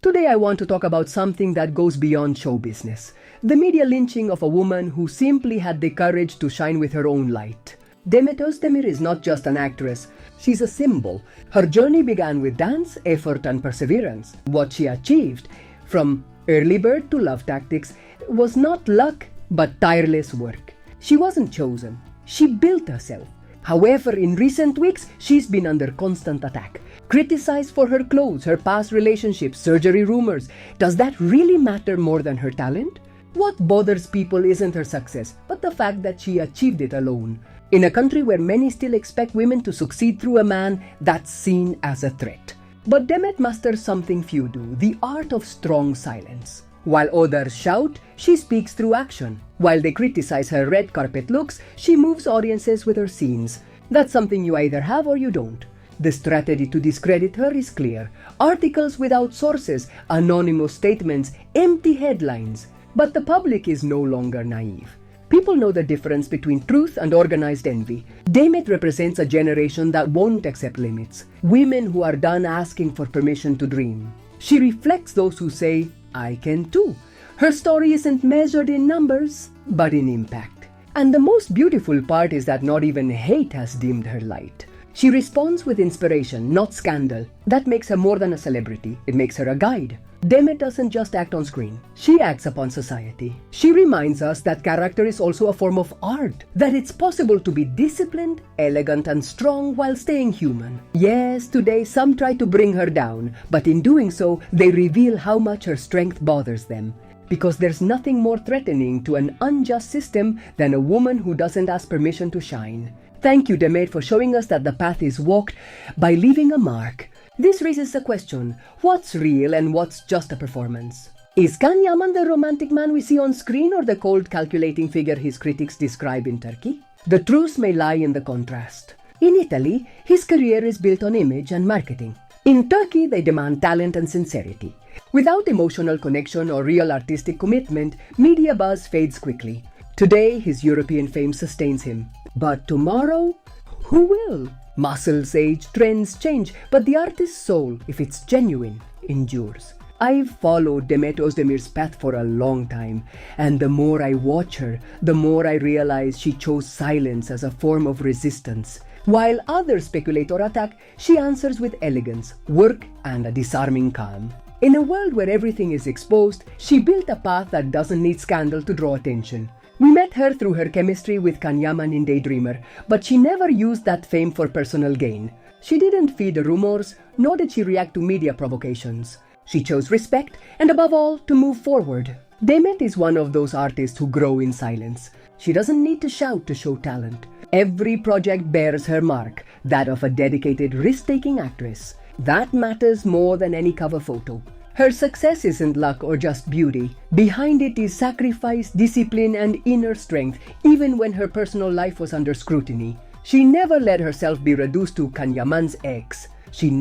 Today I want to talk about something that goes beyond show business. The media lynching of a woman who simply had the courage to shine with her own light. Demet Özdemir is not just an actress, she's a symbol. Her journey began with dance, effort and perseverance. What she achieved, from early bird to love tactics, was not luck but tireless work. She wasn't chosen, she built herself. However, in recent weeks, she's been under constant attack. Criticized for her clothes, her past relationships, surgery rumors. Does that really matter more than her talent? What bothers people isn't her success, but the fact that she achieved it alone. In a country where many still expect women to succeed through a man, that's seen as a threat. But Demet masters something few do, the art of strong silence. While others shout, she speaks through action. While they criticize her red carpet looks, she moves audiences with her scenes. That's something you either have or you don't. The strategy to discredit her is clear. Articles without sources, anonymous statements, empty headlines. But the public is no longer naive. People know the difference between truth and organized envy. Demet represents a generation that won't accept limits. Women who are done asking for permission to dream. She reflects those who say, I can too. Her story isn't measured in numbers, but in impact. And the most beautiful part is that not even hate has dimmed her light. She responds with inspiration, not scandal. That makes her more than a celebrity. It makes her a guide. Demet doesn't just act on screen. She acts upon society. She reminds us that character is also a form of art. That it's possible to be disciplined, elegant and strong while staying human. Yes, today some try to bring her down, but in doing so, they reveal how much her strength bothers them. Because there's nothing more threatening to an unjust system than a woman who doesn't ask permission to shine. Thank you, Demet, for showing us that the path is walked by leaving a mark. This raises the question, what's real and what's just a performance? Is Can Yaman the romantic man we see on screen or the cold, calculating figure his critics describe in Turkey? The truth may lie in the contrast. In Italy, his career is built on image and marketing. In Turkey, they demand talent and sincerity. Without emotional connection or real artistic commitment, media buzz fades quickly. Today, his European fame sustains him. But tomorrow, who will? Muscles age, trends change, but the artist's soul, if it's genuine, endures. I've followed Demet Özdemir's path for a long time, and the more I watch her, the more I realize she chose silence as a form of resistance. While others speculate or attack, she answers with elegance, work, and a disarming calm. In a world where everything is exposed, she built a path that doesn't need scandal to draw attention. We met her through her chemistry with Can Yaman in Daydreamer, but she never used that fame for personal gain. She didn't feed rumors, nor did she react to media provocations. She chose respect, and above all, to move forward. Demet is one of those artists who grow in silence. She doesn't need to shout to show talent. Every project bears her mark, that of a dedicated, risk-taking actress. That matters more than any cover photo. Her success isn't luck or just beauty. Behind it is sacrifice, discipline, and inner strength, even when her personal life was under scrutiny. She never let herself be reduced to Can Yaman's ex. People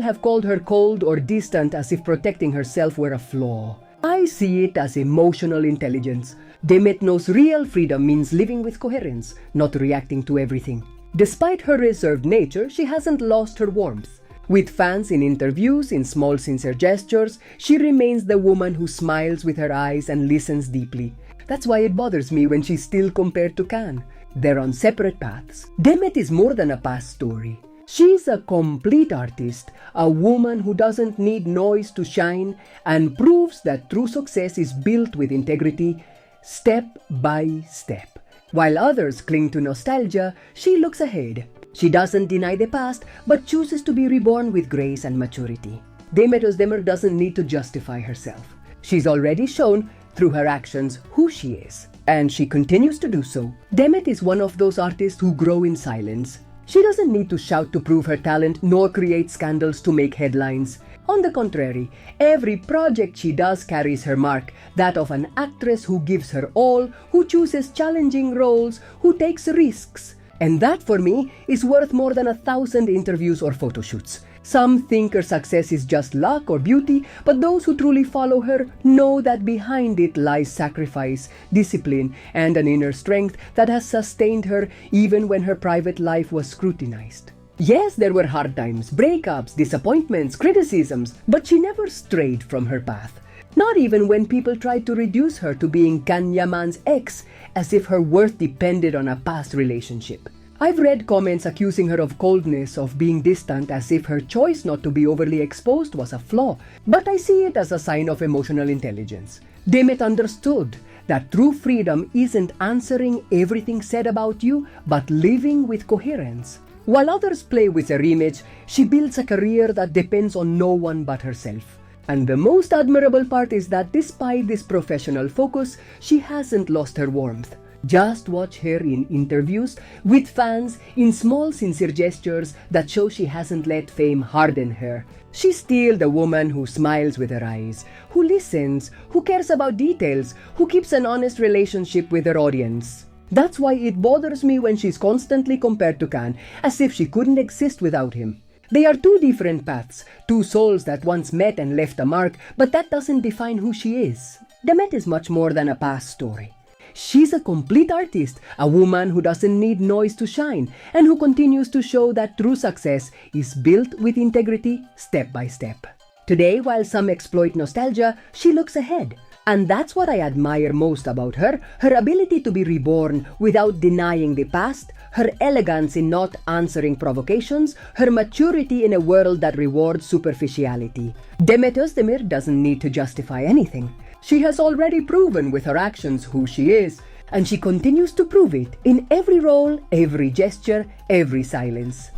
have called her cold or distant as if protecting herself were a flaw. I see it as emotional intelligence. Demet knows real freedom means living with coherence, not reacting to everything. Despite her reserved nature, she hasn't lost her warmth. With fans in interviews, in small sincere gestures, she remains the woman who smiles with her eyes and listens deeply. That's why it bothers me when she's still compared to Can. They're on separate paths. Demet is more than a past story. She's a complete artist, a woman who doesn't need noise to shine and proves that true success is built with integrity, step by step. While others cling to nostalgia, she looks ahead. She doesn't deny the past, but chooses to be reborn with grace and maturity. Demet Özdemir doesn't need to justify herself. She's already shown, through her actions, who she is. And she continues to do so. Demet is one of those artists who grow in silence. She doesn't need to shout to prove her talent, nor create scandals to make headlines. On the contrary, every project she does carries her mark, that of an actress who gives her all, who chooses challenging roles, who takes risks. And that, for me, is worth more than 1,000 interviews or photo shoots. Some think her success is just luck or beauty, but those who truly follow her know that behind it lies sacrifice, discipline, and an inner strength that has sustained her even when her private life was scrutinized. Yes, there were hard times, breakups, disappointments, criticisms, but she never strayed from her path. Not even when people tried to reduce her to being Kanyaman's ex, as if her worth depended on a past relationship. I've read comments accusing her of coldness, of being distant, as if her choice not to be overly exposed was a flaw, but I see it as a sign of emotional intelligence. Demet understood that true freedom isn't answering everything said about you, but living with coherence. While others play with her image, she builds a career that depends on no one but herself. And the most admirable part is that despite this professional focus, she hasn't lost her warmth. Just watch her in interviews, with fans, in small sincere gestures that show she hasn't let fame harden her. She's still the woman who smiles with her eyes, who listens, who cares about details, who keeps an honest relationship with her audience. That's why it bothers me when she's constantly compared to Khan, as if she couldn't exist without him. They are two different paths, two souls that once met and left a mark, but that doesn't define who she is. Demet is much more than a past story. She's a complete artist, a woman who doesn't need noise to shine, and who continues to show that true success is built with integrity, step by step. Today, while some exploit nostalgia, she looks ahead. And that's what I admire most about her, her ability to be reborn without denying the past, her elegance in not answering provocations, her maturity in a world that rewards superficiality. Demet Özdemir doesn't need to justify anything. She has already proven with her actions who she is, and she continues to prove it in every role, every gesture, every silence.